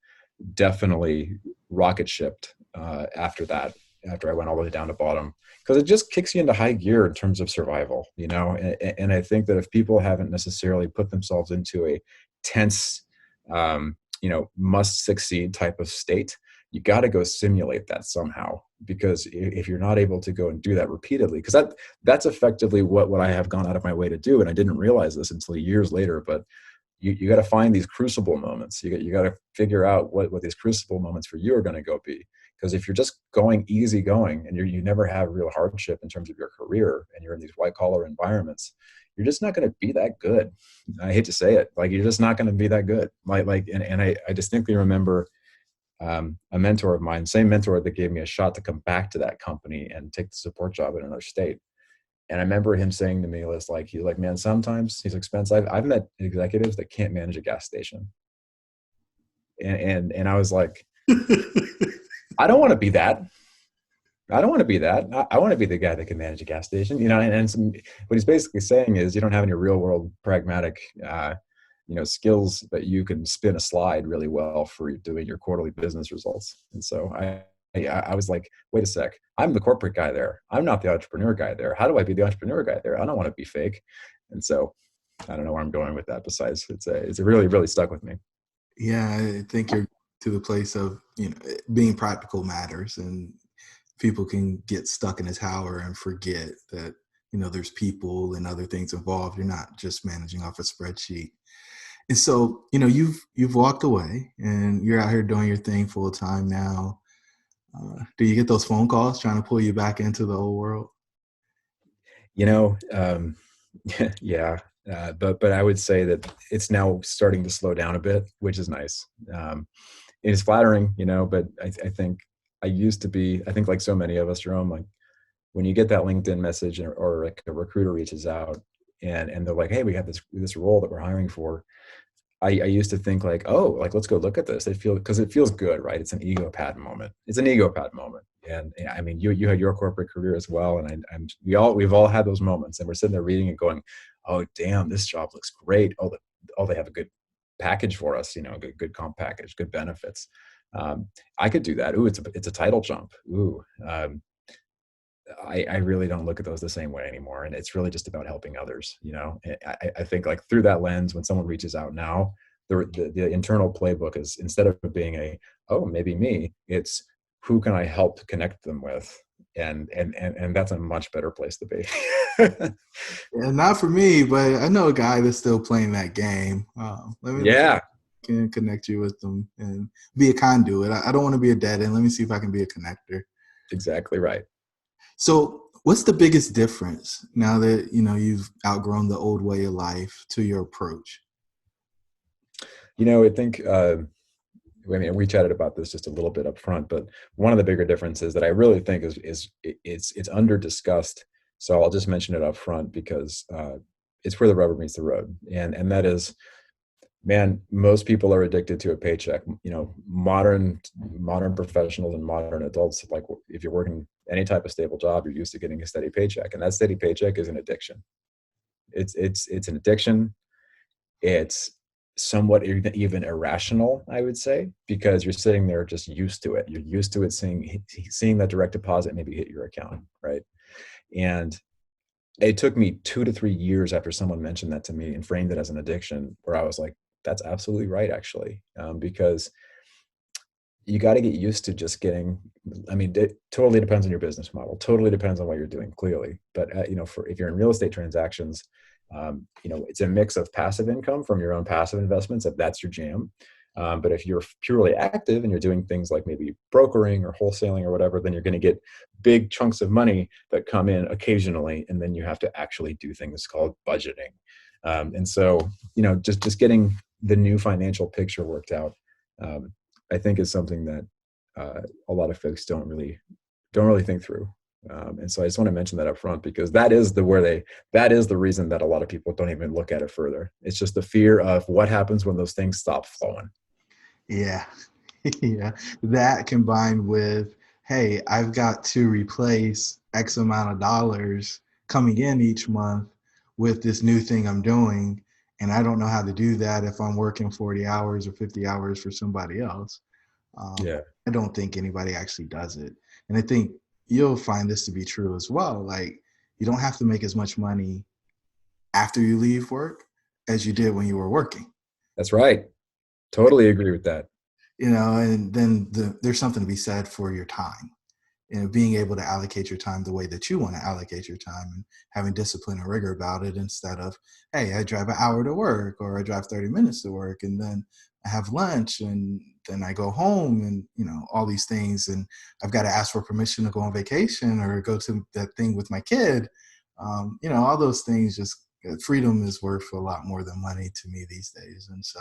definitely rocket shipped after that, after I went all the way down to bottom, because it just kicks you into high gear in terms of survival, and I think that if people haven't necessarily put themselves into a tense, must succeed type of state, you got to go simulate that somehow, because if you're not able to go and do that repeatedly, because that's effectively what I have gone out of my way to do. And I didn't realize this until years later, but you got to find these crucible moments. You got to figure out what these crucible moments for you are going to go be. Because if you're just going easy going and you never have real hardship in terms of your career, and you're in these white collar environments, you're just not going to be that good. I hate to say it, like, you're just not going to be that good. And I distinctly remember a mentor of mine, same mentor that gave me a shot to come back to that company and take the support job in another state. And I remember him saying to me, he's like, man, sometimes, he's like, Spence, I've met executives that can't manage a gas station. And I was like, I don't want to be that. I don't want to be that. I want to be the guy that can manage a gas station, what he's basically saying is, you don't have any real world pragmatic, skills that you can spin a slide really well for doing your quarterly business results. And so I was like, wait a sec, I'm the corporate guy there. I'm not the entrepreneur guy there. How do I be the entrepreneur guy there? I don't want to be fake. And so I don't know where I'm going with that. Besides, it's really, really stuck with me. Yeah, I think you're to the place of, being practical matters, and people can get stuck in a tower and forget that, there's people and other things involved. You're not just managing off a spreadsheet. And so, you've walked away and you're out here doing your thing full time now. Do you get those phone calls trying to pull you back into the old world? Yeah. But I would say that it's now starting to slow down a bit, which is nice. It is flattering, but I think I used to be, I think like so many of us, Jerome, like when you get that LinkedIn message or like a recruiter reaches out and they're like, hey, we have this role that we're hiring for. I used to think like, oh, like, let's go look at this. Because it feels good, right? It's an ego pad moment. And I mean, you had your corporate career as well. And we've all had those moments, and we're sitting there reading and going, oh, damn, this job looks great. Oh, they have a good package for us, good comp package, good benefits. I could do that. Ooh, it's a title jump. Ooh, I really don't look at those the same way anymore. And it's really just about helping others. I think like through that lens, when someone reaches out now, the internal playbook is, instead of being oh, maybe me, it's who can I help connect them with? And that's a much better place to be. Yeah, not for me, but I know a guy that's still playing that game. Let me can connect you with them and be a conduit. I don't want to be a dead end. Let me see if I can be a connector. Exactly right. So what's the biggest difference now that, you've outgrown the old way of life to your approach? I think, we chatted about this just a little bit up front, but one of the bigger differences that I really think is it's under discussed. So I'll just mention it up front because it's where the rubber meets the road. And that is, man, most people are addicted to a paycheck. Modern professionals and modern adults, like if you're working any type of stable job, you're used to getting a steady paycheck, and that steady paycheck is an addiction. It's an addiction. It's somewhat even irrational, I would say, because you're sitting there just used to it. You're used to it seeing that direct deposit maybe hit your account, right? And it took me 2 to 3 years after someone mentioned that to me and framed it as an addiction, where I was like, that's absolutely right, actually, because you got to get used to just getting, it totally depends on your business model, totally depends on what you're doing, clearly. But, if you're in real estate transactions, it's a mix of passive income from your own passive investments, if that's your jam. But if you're purely active and you're doing things like maybe brokering or wholesaling or whatever, then you're going to get big chunks of money that come in occasionally. And then you have to actually do things called budgeting. And so, just getting the new financial picture worked out, I think is something that a lot of folks don't really think through. And so I just want to mention that up front, because that is the reason that a lot of people don't even look at it further. It's just the fear of what happens when those things stop flowing. Yeah. Yeah. That combined with, hey, I've got to replace X amount of dollars coming in each month with this new thing I'm doing, and I don't know how to do that if I'm working 40 hours or 50 hours for somebody else. Yeah, I don't think anybody actually does it. And I think you'll find this to be true as well. Like, you don't have to make as much money after you leave work as you did when you were working. that's right. Totally agree with that. And then there's something to be said for your time, being able to allocate your time the way that you want to allocate your time, and having discipline and rigor about it, instead of, hey, I drive an hour to work, or I drive 30 minutes to work, and then I have lunch, and then I go home, and all these things, and I've got to ask for permission to go on vacation or go to that thing with my kid. All those things, just freedom is worth a lot more than money to me these days. And so,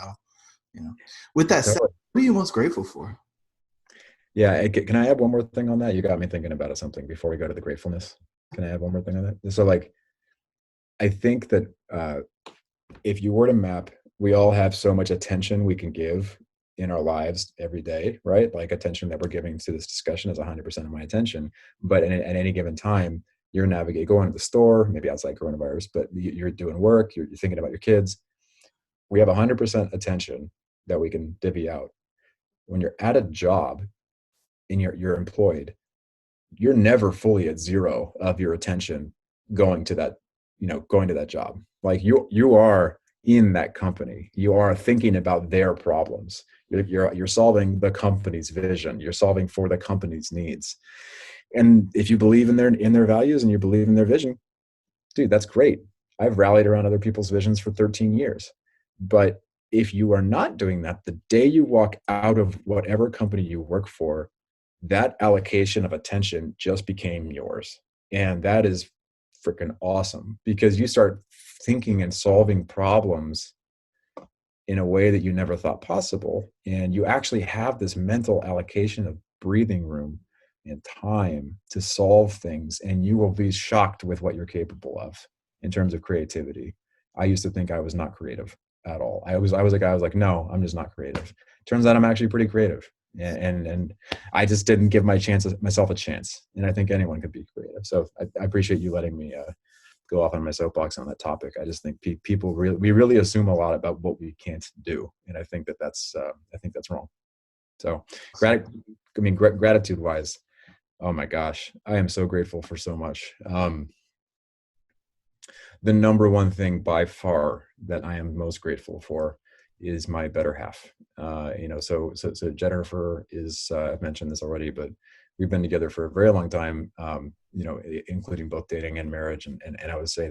with that said, what are you most grateful for? Yeah. Can I add one more thing on that? You got me thinking about something before we go to the gratefulness. Can I add one more thing on that? So like, I think that if you were to map, we all have so much attention we can give in our lives every day, right? Like attention that we're giving to this discussion is 100% of my attention. But at any given time, you're going to the store, maybe outside coronavirus, but you're doing work, you're thinking about your kids. We have 100% attention that we can divvy out. When you're at a job and you're employed, you're never fully at zero of your attention going to that job. Like you are in that company. You are thinking about their problems. You're solving the company's vision. You're solving for the company's needs. And if you believe in their values and you believe in their vision, dude, that's great. I've rallied around other people's visions for 13 years. But if you are not doing that, the day you walk out of whatever company you work for, that allocation of attention just became yours. And that is freaking awesome, because you start thinking and solving problems in a way that you never thought possible. And you actually have this mental allocation of breathing room and time to solve things. And you will be shocked with what you're capable of in terms of creativity. I used to think I was not creative at all. I was a guy, I was like, no, I'm just not creative. Turns out I'm actually pretty creative. And I just didn't give myself a chance. And I think anyone could be creative. So I appreciate you letting me go off on my soapbox on that topic. I just think we really assume a lot about what we can't do, and I think that's wrong. So, gratitude wise, oh my gosh, I am so grateful for so much. The number one thing by far that I am most grateful for is my better half. So Jennifer is, I've mentioned this already, but we've been together for a very long time, including both dating and marriage. And I would say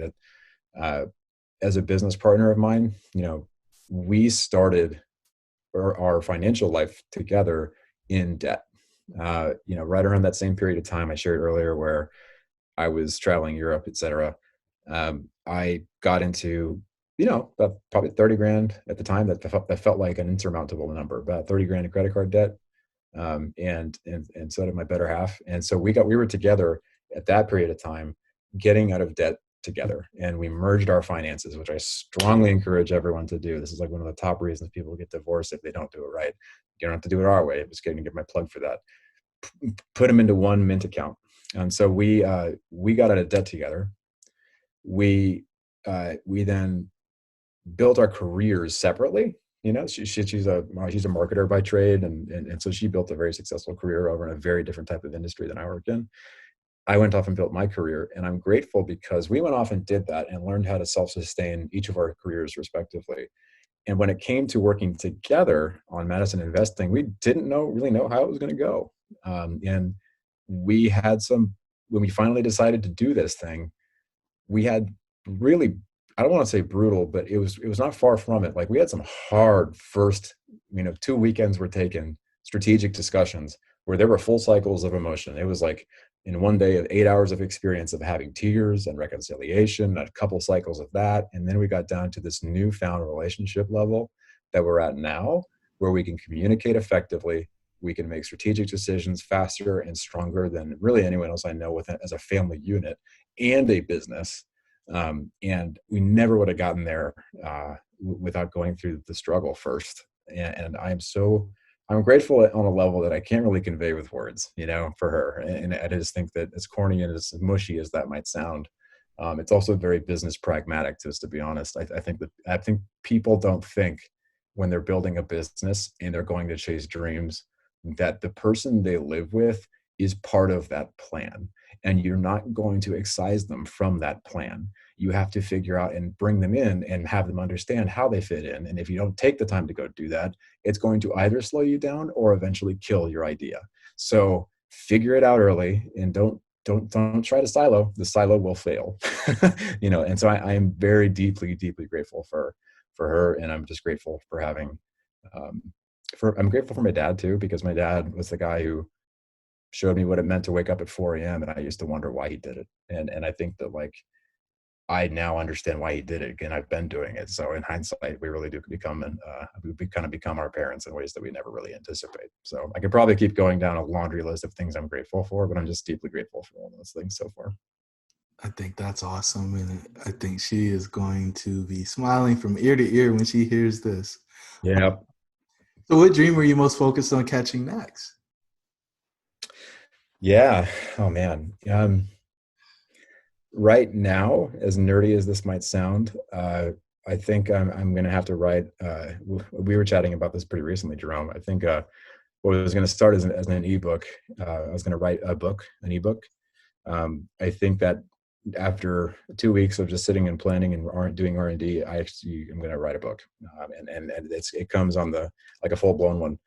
that as a business partner of mine, we started our financial life together in debt. Right around that same period of time I shared earlier, where I was traveling Europe, et cetera. I got into, about probably 30 grand at the time. That felt like an insurmountable number, about 30 grand in credit card debt. And so did my better half. And so we were together at that period of time, getting out of debt together, and we merged our finances, which I strongly encourage everyone to do. This is like one of the top reasons people get divorced if they don't do it right. You don't have to do it our way. I'm just going to give my plug for that. Put them into one mint account. And so we got out of debt together. We then built our careers separately. She's a marketer by trade, and so she built a very successful career over in a very different type of industry than I worked in. I went off and built my career, and I'm grateful because we went off and did that and learned how to self-sustain each of our careers respectively. And when it came to working together on Madison Investing, we didn't really know how it was going to go. And we had when we finally decided to do this thing, we had really, I don't want to say brutal, but it was not far from it. Like, we had some hard first, 2 weekends were taken, strategic discussions where there were full cycles of emotion. It was like in one day of 8 hours of experience of having tears and reconciliation, a couple cycles of that. And then we got down to this newfound relationship level that we're at now, where we can communicate effectively. We can make strategic decisions faster and stronger than really anyone else I know as a family unit and a business. And we never would have gotten there without going through the struggle first. And I'm grateful on a level that I can't really convey with words, for her. And I just think that, as corny and as mushy as that might sound, It's also very business pragmatic, just to be honest. I think people don't think when they're building a business and they're going to chase dreams that the person they live with is part of that plan, and you're not going to excise them from that plan. You have to figure out and bring them in and have them understand how they fit in. And if you don't take the time to go do that, it's going to either slow you down or eventually kill your idea. So figure it out early, and don't try to silo. The silo will fail. And so I am very deeply, deeply grateful for her, and I'm just grateful for having um, I'm grateful for my dad too, because my dad was the guy who showed me what it meant to wake up at 4 a.m. and I used to wonder why he did it. And I think that, like, I now understand why he did it. Again, I've been doing it. So in hindsight, we really do we kind of become our parents in ways that we never really anticipate. So I could probably keep going down a laundry list of things I'm grateful for, but I'm just deeply grateful for all those things so far. I think that's awesome. And I think she is going to be smiling from ear to ear when she hears this. Yeah. So what dream are you most focused on catching next? Yeah. Oh man. Right now, as nerdy as this might sound, I think I'm going to have to write. We were chatting about this pretty recently, Jerome. I think what I was going to start as an ebook. I was going to write an ebook. I think that after 2 weeks of just sitting and planning and doing R&D, I actually am going to write a book, and it comes on like a full blown one,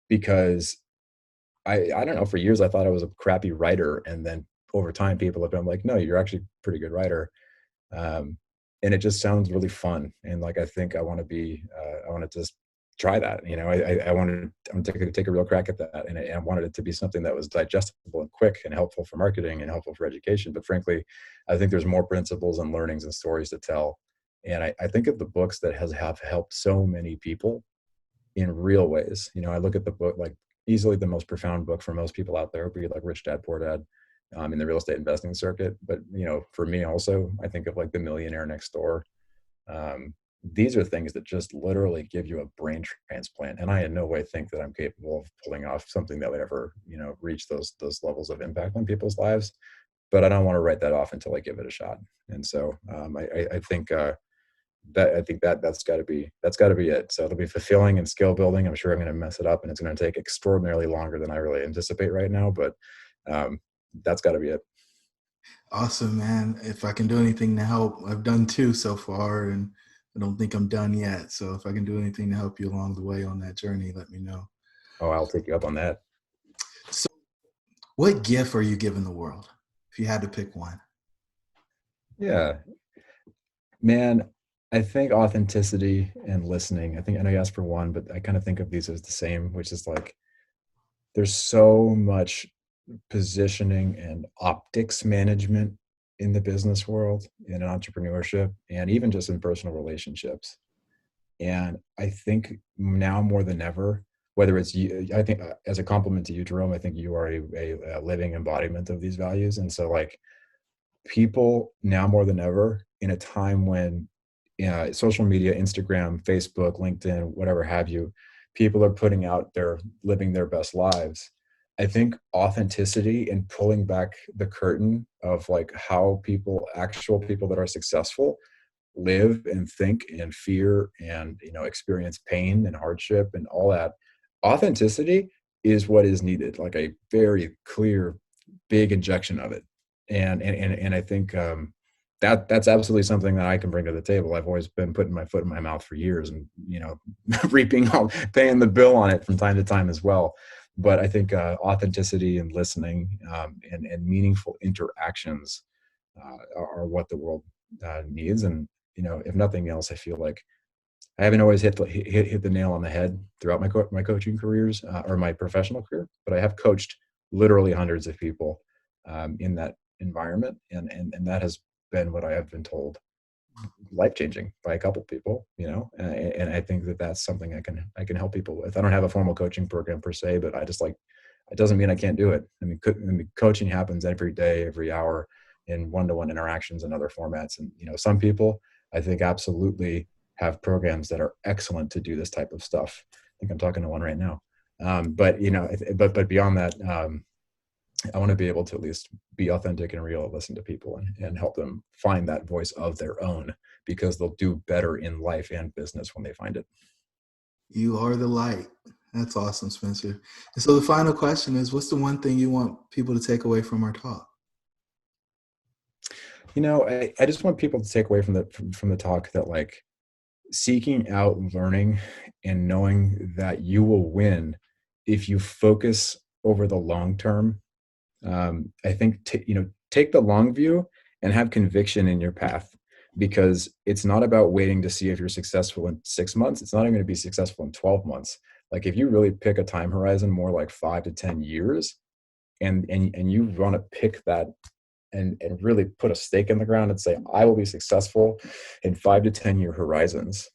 because I don't know, for years I thought I was a crappy writer, and then over time people have been like, no, you're actually a pretty good writer. Um, and it just sounds really fun. And like, I think I want to just try that. I'm going to take a real crack at that. And I wanted it to be something that was digestible and quick and helpful for marketing and helpful for education. But frankly, I think there's more principles and learnings and stories to tell. And I think of the books that have helped so many people in real ways. I look at the book, like, easily the most profound book for most people out there would be like Rich Dad Poor Dad, in the real estate investing circuit. But for me also, I think of like The Millionaire Next Door. These are things that just literally give you a brain transplant, and I in no way think that I'm capable of pulling off something that would ever reach those levels of impact on people's lives. But I don't want to write that off until I give it a shot. And so I think that's got to be it. So it'll be fulfilling and skill building. I'm sure I'm going to mess it up, and it's going to take extraordinarily longer than I really anticipate right now. But that's got to be it. Awesome, man. If I can do anything to help, I've done 2 so far, and I don't think I'm done yet. So if I can do anything to help you along the way on that journey, let me know. Oh, I'll take you up on that. So what gift are you giving the world if you had to pick one? Yeah, man, I think authenticity and listening. I know you asked for one, but I kind of think of these as the same, which is like, there's so much positioning and optics management in the business world, in entrepreneurship, and even just in personal relationships. And I think now more than ever, whether it's you, I think as a compliment to you, Jerome, I think you are a living embodiment of these values. And so, like, people now more than ever, in a time when social media, Instagram, Facebook, LinkedIn, whatever have you, people are putting out living their best lives. I think authenticity and pulling back the curtain of like how actual people that are successful live and think and fear and experience pain and hardship and all that. Authenticity is what is needed, like a very clear, big injection of it. And I think that's absolutely something that I can bring to the table. I've always been putting my foot in my mouth for years, and paying the bill on it from time to time as well. But I think authenticity and listening and meaningful interactions are what the world needs. And if nothing else, I feel like I haven't always hit the nail on the head throughout my coaching careers or my professional career, but I have coached literally hundreds of people in that environment, and that has been what I have been told, life-changing by a couple people, and I think that that's something I can help people with. I don't have a formal coaching program per se, but I just like, it doesn't mean I can't do it. I mean, coaching happens every day, every hour, in one-to-one interactions and other formats. And some people, I think, absolutely have programs that are excellent to do this type of stuff. I think I'm talking to one right now. But beyond that, I want to be able to at least be authentic and real, listen to people and help them find that voice of their own, because they'll do better in life and business when they find it. You are the light. That's awesome, Spencer. And so the final question is, what's the one thing you want people to take away from our talk? I just want people to take away from the talk that, like, seeking out learning and knowing that you will win if you focus over the long term. I think, take the long view and have conviction in your path, because it's not about waiting to see if you're successful in 6 months. It's not even going to be successful in 12 months. Like, if you really pick a time horizon more like 5 to 10 years, and you want to pick that and really put a stake in the ground and say, I will be successful in 5 to 10 year horizons,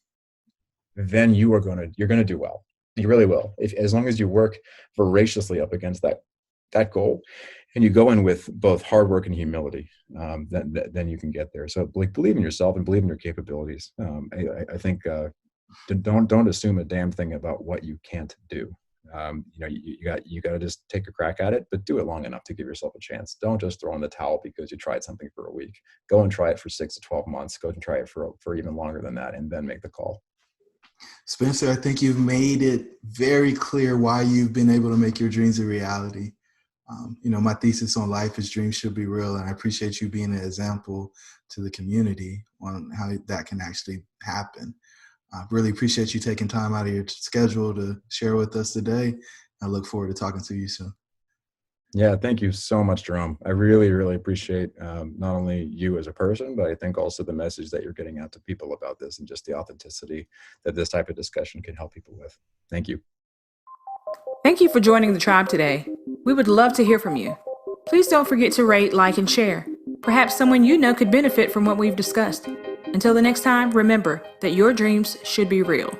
then you're going to do well. You really will. As long as you work voraciously up against that goal, and you go in with both hard work and humility, then you can get there. So, like, believe in yourself and believe in your capabilities. I think don't assume a damn thing about what you can't do. You got to just take a crack at it, but do it long enough to give yourself a chance. Don't just throw in the towel because you tried something for a week. Go and try it for 6 to 12 months. Go and try it for even longer than that, and then make the call. Spencer, I think you've made it very clear why you've been able to make your dreams a reality. My thesis on life is dreams should be real, and I appreciate you being an example to the community on how that can actually happen. I really appreciate you taking time out of your schedule to share with us today. I look forward to talking to you soon. Yeah, thank you so much, Jerome. I really, really appreciate not only you as a person, but I think also the message that you're getting out to people about this, and just the authenticity that this type of discussion can help people with. Thank you. Thank you for joining the tribe today. We would love to hear from you. Please don't forget to rate, like, and share. Perhaps someone you know could benefit from what we've discussed. Until the next time, remember that your dreams should be real.